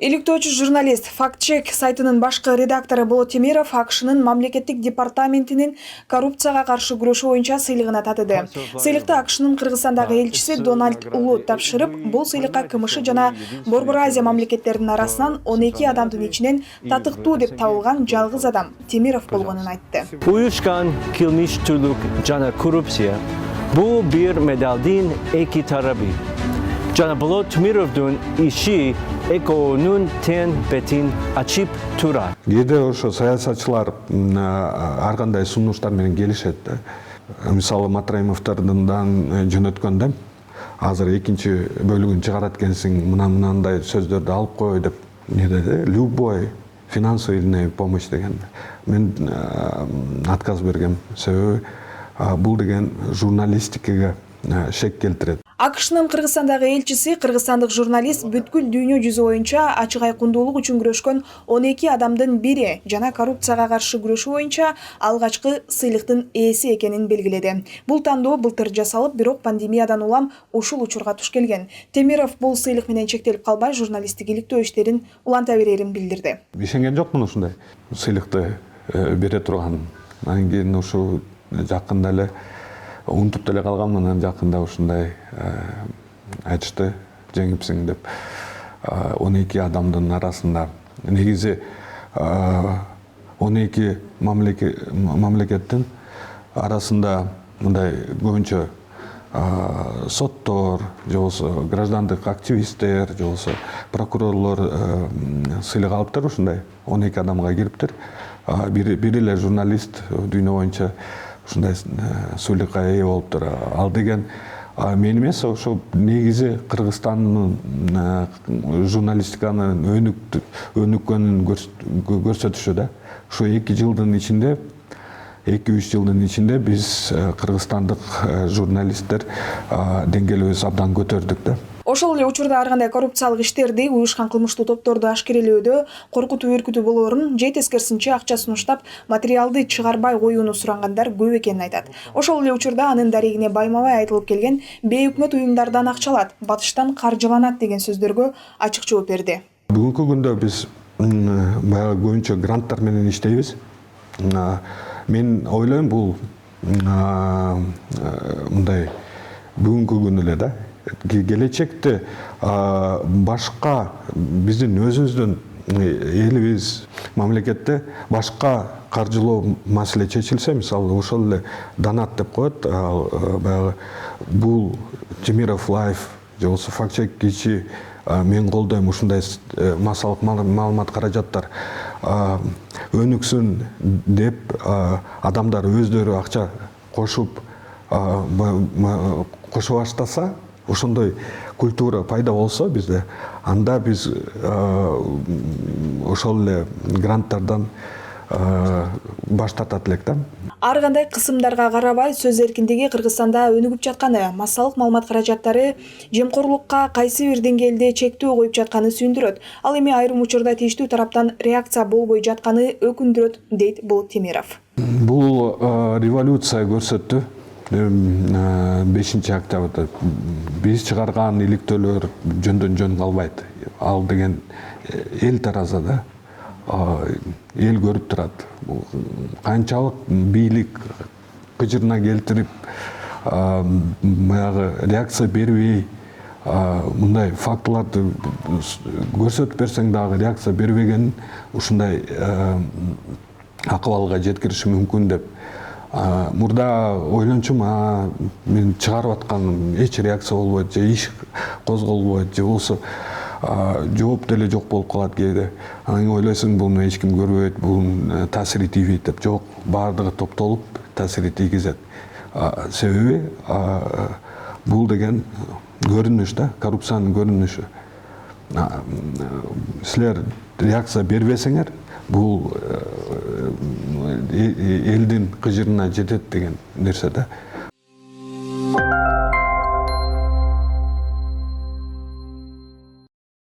Иликтөөчү журналист «Фактчек» сайтынын башкы редактору Болот Темиров АКШнын мамлекеттик департаментинин коррупцияга каршы күрөшүү боюнча сыйлыгына татыды. Сыйлыкты АКШнын Кыргызстандагы элчиси Дональд Улу тапшырып, бул сыйлыкка КМШ жана Борбор Азия мамлекеттеринин арасынан 12 адамдын ичинен татыктуу деп табылган жалгыз адам Темиров болгонун айтты. Uyuşkan kilmişçülük jana korrupsiya bu bir medaldin iki tarafı. Jana Bolot Temirov'dun işi eko'nun ten betin açıp turar. Кээде ошо саясатчылар ар кандай сунуштар менен келишет да. Мисалы Матраимовдордон жөнөткөндө азыр экинчи бөлүгүн чыгарат экенсиң, мынандай сөздөрдү алып кой деп не деди? Любой финансовый помощь деген. Мен отказ бергем. Себеби бул деген журналистикага шек келтирет. АКШнын Кыргызстандагы элчиси кыргызстандык журналист бүткүл дүйнө жүзү боюнча ачык айкындуулук үчүн күрөшкөн 12 адамдын бири жана коррупцияга каршы күрөшүү боюнча алгачкы сыйлыктын ээси экенин белгиледи. Бул тандоо былтыр жасалып, бирок пандемиядан улам ушул учурга туш келген. Темиров бул сыйлык менен чектелип калбай, журналисттик иликтөө иштерин уланта берерин билдирди. Ишенген жокмун ушундай сыйлыкты бере турган. Анан кийин ушу жакында эле унутуп деле калганмын, анан жакында ушундай айтышты, жеңипсиң деп. 12 адамдын арасында негизи 12 мамлекеттин арасында мындай көбүнчө соттор, же болбосо граждандык активисттер, же болбосо прокурорлор сыйлык алыптыр, ушундай 12 адамга кириптир. Бири эле журналист дүйнө боюнча ушундай сыйлыкка ээ болуптур. Ал деген мен эмес, ошо негизи Кыргызстандын журналистиканын өнүккөнүн көрсөтүшү да. Ушу 2-3 жылдын ичинде биз кыргызстандык журналисттер деңгээлибиз абдан көтөрдүк да. Ошол эле учурда ар кандай коррупциялык иштерди, уюшкан кылмыштуу топторду ашкерелөөдө коркутуу үркүтүү болоорун же тескерисинче акча сунуштап материалды чыгарбай коюуну сурангандар көп экенин айтат. Ошол эле учурда анын дарегине байма-бай айтылып келген бейөкмөт уюмдардан акча алат, батыштан каржыланат деген сөздөргө ачык жооп берди. Бүгүнкү күндө биз баягы көбүнчө гранттар менен иштейбиз. Мен ойлойм бул мындай бүгүнкү күн эле да. Келечекте башка биздин өзүбүздүн элибиз мамлекетте башка каржылоо маселе чечилсе, мисалы ошол эле Донат деп коет, баягы бул Темиров Лайф же болбосо Фактчек кичи мен колдойм, ушундай массалык маалымат каражаттар өнүксүн деп адамдар өздөрү акча кошуп кошо баштаса, ошондой культура пайда болсо бизде, анда биз ошол эле гранттардан баш тартат элек да. Ар кандай кысымдарга карабай сөз эркиндиги Кыргызстанда өнүгүп жатканы, массалык маалымат каражаттары жемкорлукка кайсы бир деңгээлде чектөө коюп жатканы сүйүндүрөт. Ал эми айрым учурда тийиштүү тараптан реакция болбой жатканы өкүндүрөт, дейт Болот Темиров. Бул революция көрсөттү. 5 октябрда биз чыгарган иликтөөлөр жөндөн жөн калбайт. Ал деген эл тараза да. Эл көрүп турат. Канчалык бийлик кыжырына келтирип, баягы реакция бербей, мындай фактыларды көрсөтүп берсең дагы реакция бербеген ушундай акыбалга жеткириши мүмкүн деп. Мурда ойлончумун, мен чыгарып атканым эч реакция болбойт, же иш козголбойт, же болбосо жооп деле жок болуп калат кээде. Анан ойлойсуң, буну эч ким көрбөйт, бунун таасири тийбейт деп. Жок, баардыгы топтолуп таасири тийгизет. Себеби бул деген көрүнүш да, коррупциянын көрүнүшү. Силер реакция бербесеңер, бул элдин кыжырына жетет деген нерсе да.